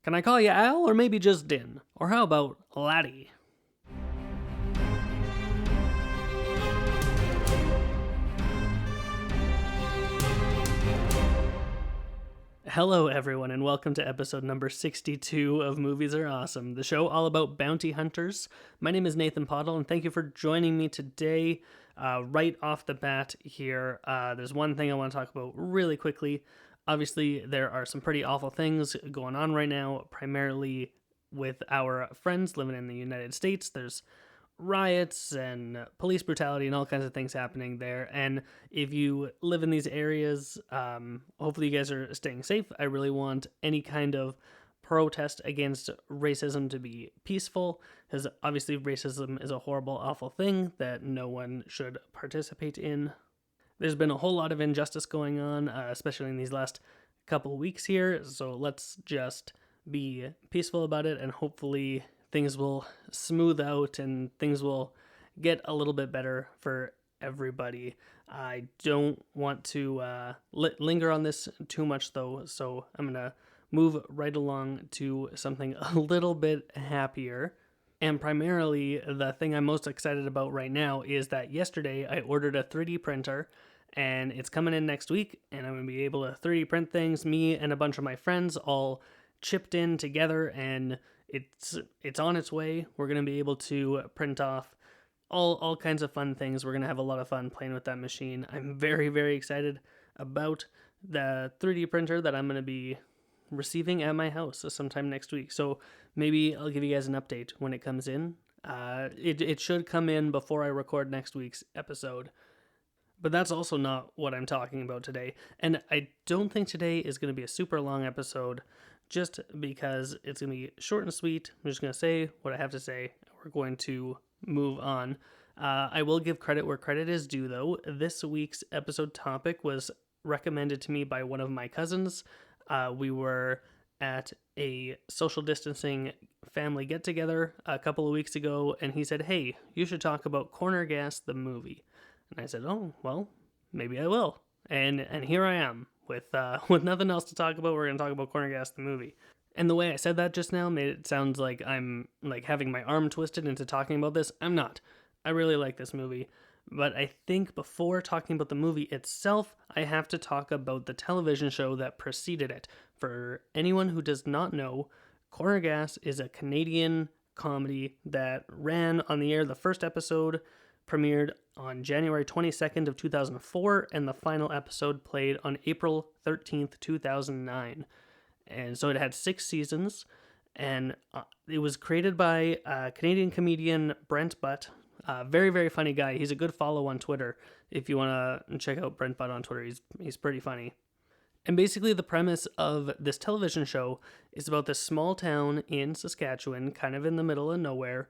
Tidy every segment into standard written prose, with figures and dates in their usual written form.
Can I call you Al or maybe just Din? Or how about Laddie? Hello, everyone, and welcome to episode number 62 of Movies Are Awesome, the show all about bounty hunters. My name is Nathan Pottle, and thank you for joining me today. Right off the bat here, there's one thing I want to talk about really quickly. Obviously, there are some pretty awful things going on right now, primarily with our friends living in the United States. There's riots and police brutality and all kinds of things happening there. And if you live in these areas, hopefully you guys are staying safe. I really want any kind of protest against racism to be peaceful, because obviously racism is a horrible, awful thing that no one should participate in. There's been a whole lot of injustice going on, especially in these last couple weeks here, so let's just be peaceful about it, and hopefully things will smooth out and things will get a little bit better for everybody. I don't want to linger on this too much, though, so I'm going to move right along to something a little bit happier. And primarily, the thing I'm most excited about right now is that yesterday I ordered a 3D printer, and it's coming in next week, and I'm going to be able to 3D print things. Me and a bunch of my friends all chipped in together, and it's on its way. We're going to be able to print off all kinds of fun things. We're going to have a lot of fun playing with that machine. I'm very, very excited about the 3D printer that I'm going to be receiving at my house sometime next week. So maybe I'll give you guys an update when it comes in. It should come in before I record next week's episode. But that's also not what I'm talking about today. And I don't think today is going to be a super long episode, just because it's going to be short and sweet. I'm just going to say what I have to say. We're going to move on. I will give credit where credit is due, though. This week's episode topic was recommended to me by one of my cousins. We were at a social distancing family get-together a couple of weeks ago, and he said, "Hey, you should talk about Corner Gas, the movie." And I said, "Oh, well, maybe I will." And here I am. With nothing else to talk about, we're going to talk about Corner Gas, the movie. And the way I said that just now made it sound like I'm like having my arm twisted into talking about this. I'm not. I really like this movie. But I think before talking about the movie itself, I have to talk about the television show that preceded it. For anyone who does not know, Corner Gas is a Canadian comedy that ran on the air. The first episode premiered on January 22nd of 2004, and the final episode played on April 13th, 2009. And so it had 6 seasons, and it was created by Canadian comedian Brent Butt. Very, very funny guy. He's a good follow on Twitter. If you want to check out Brent Butt on Twitter, he's pretty funny. And basically the premise of this television show is about this small town in Saskatchewan, kind of in the middle of nowhere,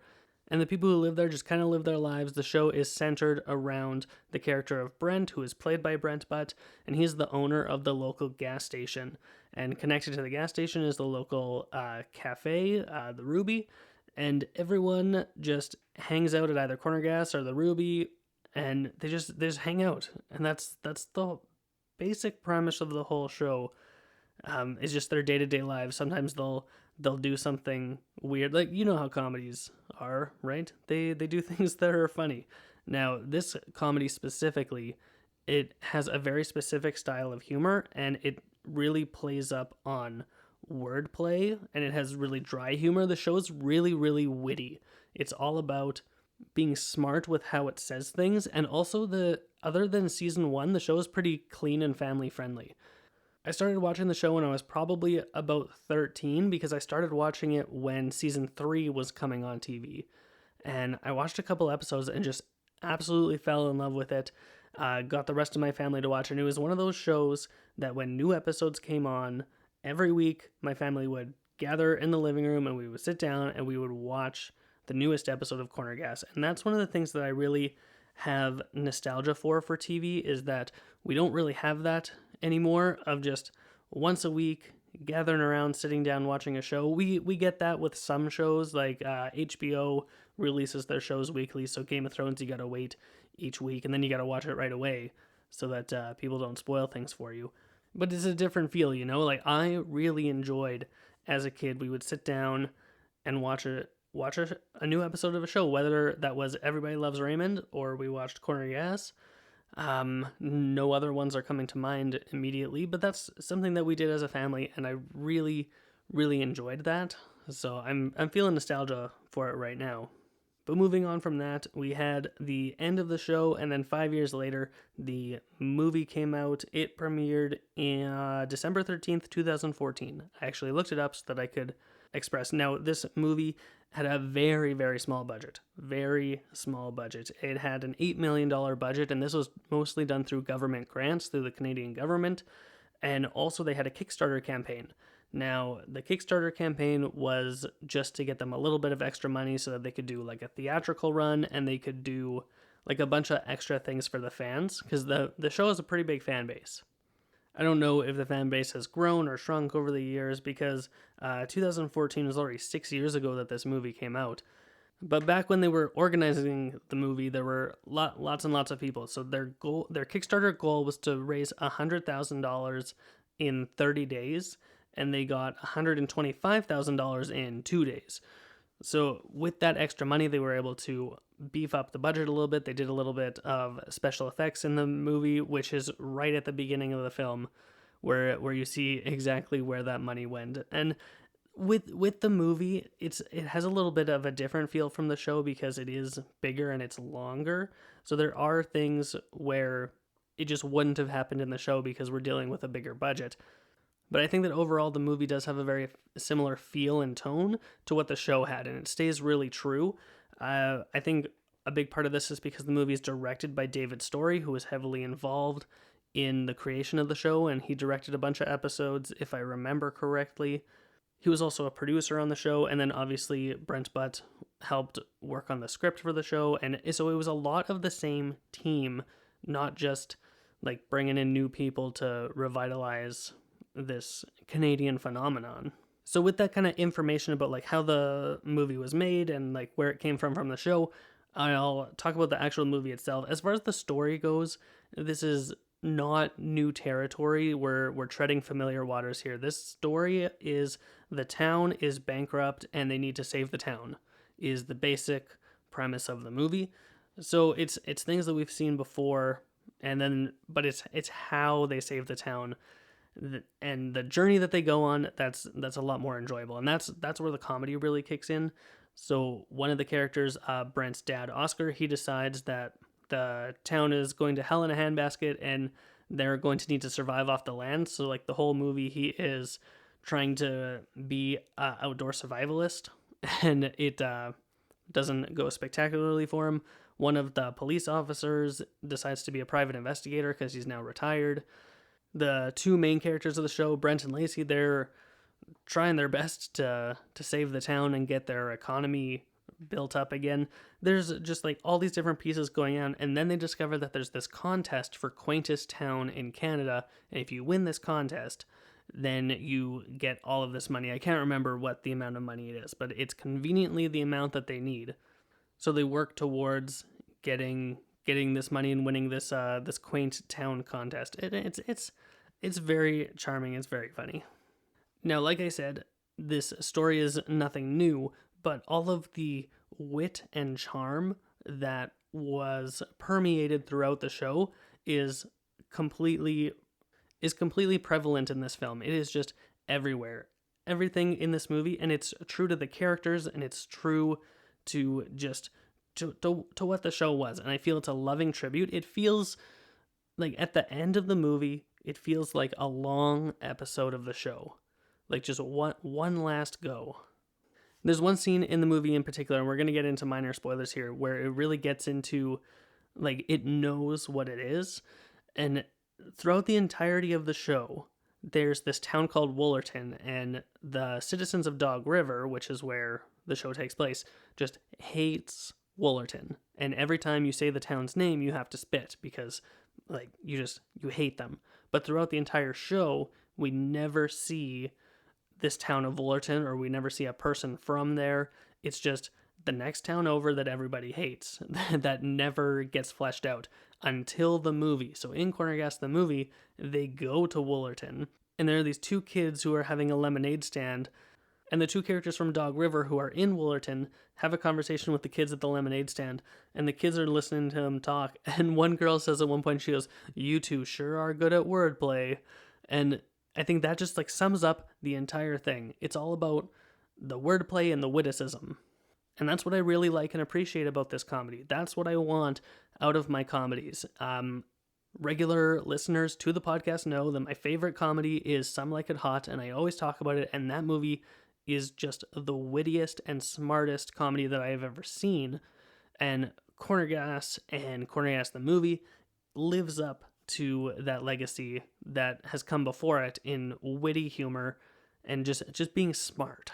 and the people who live there just kind of live their lives. The show is centered around the character of Brent, who is played by Brent Butt, and he's the owner of the local gas station. And connected to the gas station is the local cafe, the Ruby, and everyone just hangs out at either Corner Gas or the Ruby, and they just hang out. And that's the basic premise of the whole show. Is just their day-to-day lives. Sometimes they'll do something weird, like, you know how comedies are, right? They do things that are funny. Now, this comedy specifically, it has a very specific style of humor, and it really plays up on wordplay, and it has really dry humor. The show's really, really witty. It's all about being smart with how it says things, and also other than season 1, the show is pretty clean and family friendly. I started watching the show when I was probably about 13, because I started watching it when season 3 was coming on TV. And I watched a couple episodes and just absolutely fell in love with it. Got the rest of my family to watch, and it was one of those shows that when new episodes came on, every week my family would gather in the living room and we would sit down and we would watch the newest episode of Corner Gas. And that's one of the things that I really have nostalgia for TV, is that we don't really have that anymore, of just once a week gathering around, sitting down, watching a show. We get that with some shows, like HBO releases their shows weekly, so Game of Thrones, you gotta wait each week, and then you gotta watch it right away, so that people don't spoil things for you. But it's a different feel, you know? Like, I really enjoyed as a kid, we would sit down and watch a new episode of a show, whether that was Everybody Loves Raymond or we watched Corner Gas. No other ones are coming to mind immediately, but that's something that we did as a family, and I really, really enjoyed that. So I'm feeling nostalgia for it right now. But moving on from that, we had the end of the show, and then 5 years later, the movie came out. It premiered in December 13th, 2014. I actually looked it up so that I could express. Now, this movie had a very, very small budget. Very small budget. It had an $8 million budget, and this was mostly done through government grants, through the Canadian government. And also, they had a Kickstarter campaign. Now, the Kickstarter campaign was just to get them a little bit of extra money so that they could do like a theatrical run, and they could do like a bunch of extra things for the fans, because the show has a pretty big fan base. I don't know if the fan base has grown or shrunk over the years, because 2014 was already 6 years ago that this movie came out. But back when they were organizing the movie, there were lots and lots of people. So their Kickstarter goal was to raise $100,000 in 30 days, and they got $125,000 in 2 days. So with that extra money, they were able to beef up the budget a little bit. They did a little bit of special effects in the movie, which is right at the beginning of the film, where you see exactly where that money went. And with the movie, it has a little bit of a different feel from the show because it is bigger and it's longer. So there are things where it just wouldn't have happened in the show because we're dealing with a bigger budget. But I think that overall the movie does have a very similar feel and tone to what the show had, and it stays really true. I think a big part of this is because the movie is directed by David Story, who was heavily involved in the creation of the show, and he directed a bunch of episodes, if I remember correctly. He was also a producer on the show, and then obviously Brent Butt helped work on the script for the show, and so it was a lot of the same team, not just like bringing in new people to revitalize this Canadian phenomenon. So with that kind of information about like how the movie was made and like where it came from the show, I'll talk about the actual movie itself. As far as the story goes, this is not new territory. We're treading familiar waters here. This story is the town is bankrupt and they need to save the town, is the basic premise of the movie. So it's things that we've seen before, and then but it's how they save the town and the journey that they go on. That's a lot more enjoyable, and that's where the comedy really kicks in. So one of the characters, Brent's dad, Oscar, he decides that the town is going to hell in a handbasket and they're going to need to survive off the land. So like the whole movie, he is trying to be an outdoor survivalist, and it doesn't go spectacularly for him. One of the police officers decides to be a private investigator because he's now retired. The two main characters of the show, Brent and Lacey, they're trying their best to save the town and get their economy built up again. There's just like all these different pieces going on, and then they discover that there's this contest for quaintest town in Canada, and if you win this contest, then you get all of this money. I can't remember what the amount of money it is, but it's conveniently the amount that they need. So they work towards getting this money and winning this this quaint town contest. It's very charming. It's very funny. Now, like I said, this story is nothing new, but all of the wit and charm that was permeated throughout the show is completely prevalent in this film. It is just everywhere. Everything in this movie, and it's true to the characters, and it's true to just to what the show was. And I feel it's a loving tribute. It feels like at the end of the movie, it feels like a long episode of the show. Like just one last go. There's one scene in the movie in particular, and we're going to get into minor spoilers here, where it really gets into, like, it knows what it is. And throughout the entirety of the show, there's this town called Woolerton, and the citizens of Dog River, which is where the show takes place, just hates Woolerton. And every time you say the town's name, you have to spit because, like, you hate them. But throughout the entire show, we never see this town of Woolerton, or we never see a person from there. It's just the next town over that everybody hates, that never gets fleshed out until the movie. So in Corner Gas, the movie, they go to Woolerton, and there are these two kids who are having a lemonade stand, And the two characters from Dog River who are in Woolerton have a conversation with the kids at the lemonade stand, and the kids are listening to them talk. And one girl says at one point, she goes, "You two sure are good at wordplay." And I think that just like sums up the entire thing. It's all about the wordplay and the witticism. And that's what I really like and appreciate about this comedy. That's what I want out of my comedies. Regular listeners to the podcast know that my favorite comedy is Some Like It Hot, and I always talk about it, and that movie is just the wittiest and smartest comedy that I have ever seen. And Corner Gas and Corner Gas the movie lives up to that legacy that has come before it in witty humor and just being smart.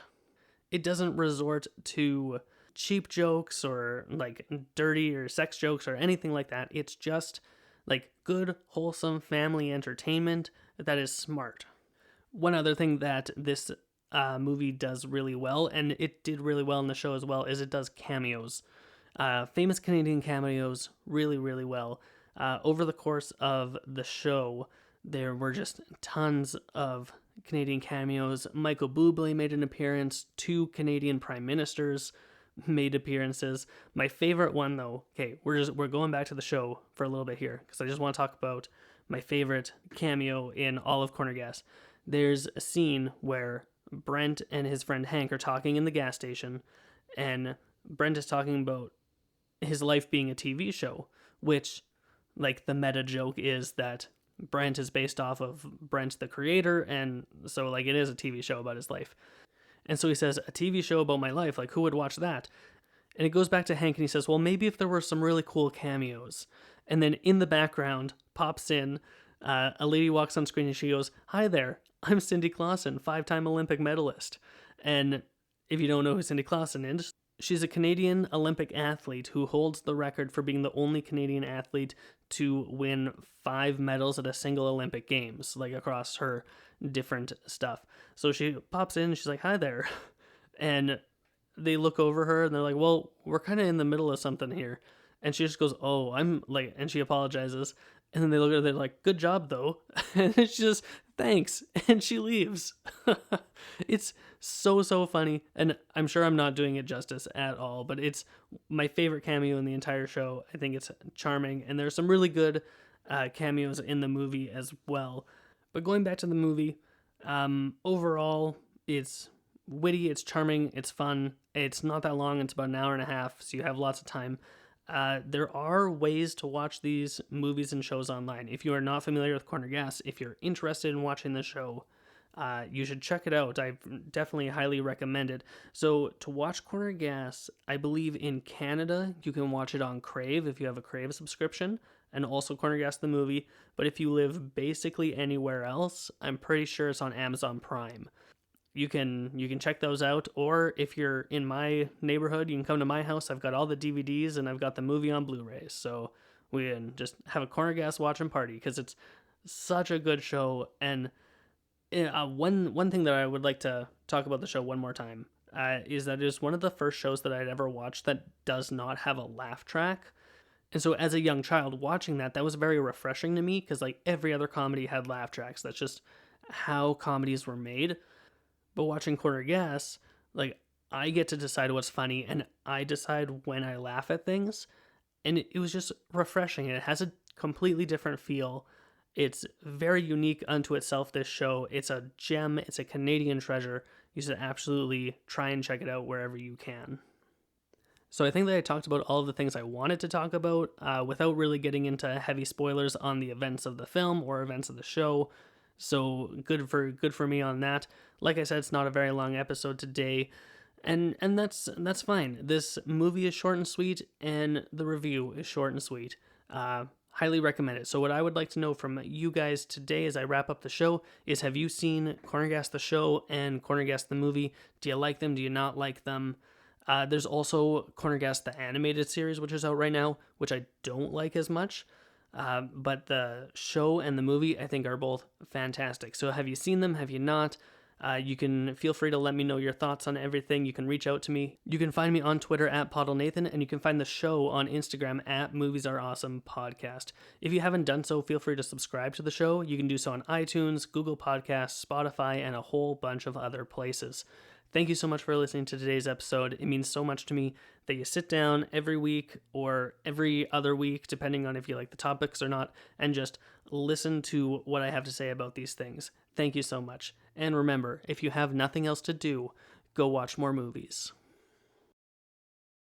It doesn't resort to cheap jokes or like dirty or sex jokes or anything like that. It's just like good, wholesome family entertainment that is smart. One other thing that this movie does really well, and it did really well in the show as well, is it does cameos. Famous Canadian cameos really, really well. Over the course of the show, there were just tons of Canadian cameos. Michael Bublé made an appearance. 2 Canadian prime ministers made appearances. My favorite one, though, okay, we're going back to the show for a little bit here because I just want to talk about my favorite cameo in all of Corner Gas. There's a scene where Brent and his friend Hank are talking in the gas station, and Brent is talking about his life being a TV show, which, like, the meta joke is that Brent is based off of Brent the creator, and so, like, it is a TV show about his life. And so he says, a TV show about my life, like, who would watch that? And it goes back to Hank, and he says, well, maybe if there were some really cool cameos. And then in the background, pops in, a lady walks on screen, and she goes, "Hi there, I'm Cindy Clausen, 5-time Olympic medalist." And if you don't know who Cindy Clausen is, she's a Canadian Olympic athlete who holds the record for being the only Canadian athlete to win 5 medals at a single Olympic Games, like across her different stuff. So she pops in, and she's like, "Hi there." And they look over her, and they're like, "Well, we're kind of in the middle of something here." And she just goes, "Oh, I'm like," and she apologizes. And then they look at her, they're like, "Good job, though." And she just, "Thanks." And she leaves. It's so funny. And I'm sure I'm not doing it justice at all, but it's my favorite cameo in the entire show. I think it's charming. And there's some really good cameos in the movie as well. But going back to the movie, overall, it's witty, it's charming, it's fun. It's not that long. It's about an hour and a half, so you have lots of time. There are ways to watch these movies and shows online. If you are not familiar with Corner Gas, if you're interested in watching the show, you should check it out. I definitely highly recommend it. So to watch Corner Gas, I believe in Canada, you can watch it on Crave if you have a Crave subscription, and also Corner Gas the movie. But if you live basically anywhere else, I'm pretty sure it's on Amazon Prime. You can check those out, or if you're in my neighborhood, you can come to my house. I've got all the DVDs, and I've got the movie on Blu-ray, so we can just have a Corner Gas watching party, because it's such a good show. And one thing that I would like to talk about the show one more time is that it is one of the first shows that I'd ever watched that does not have a laugh track. And so as a young child watching that was very refreshing to me, because like every other comedy had laugh tracks. That's just how comedies were made. But watching Corner Gas, like, I get to decide what's funny, and I decide when I laugh at things. And it was just refreshing. It has a completely different feel. It's very unique unto itself, this show. It's a gem. It's a Canadian treasure. You should absolutely try and check it out wherever you can. So I think that I talked about all of the things I wanted to talk about without really getting into heavy spoilers on the events of the film or events of the show. So good for me on that. Like I said, it's not a very long episode today, and that's fine. This movie is short and sweet, and the review is short and sweet. Highly recommend it. So what I would like to know from you guys today as I wrap up the show is, have you seen Corner Gas the show and Corner Gas the movie? Do you like them? Do you not like them? There's also Corner Gas the animated series, which is out right now, which I don't like as much. But the show and the movie, I think, are both fantastic. So have you seen them? Have you not? You can feel free to let me know your thoughts on everything. You can reach out to me. You can find me on Twitter at PottleNathan, and you can find the show on Instagram at Movies Are Awesome Podcast. If you haven't done so, feel free to subscribe to the show. You can do so on iTunes, Google Podcasts, Spotify, and a whole bunch of other places. Thank you so much for listening to today's episode. It means so much to me that you sit down every week or every other week, depending on if you like the topics or not, and just listen to what I have to say about these things. Thank you so much. And remember, if you have nothing else to do, go watch more movies.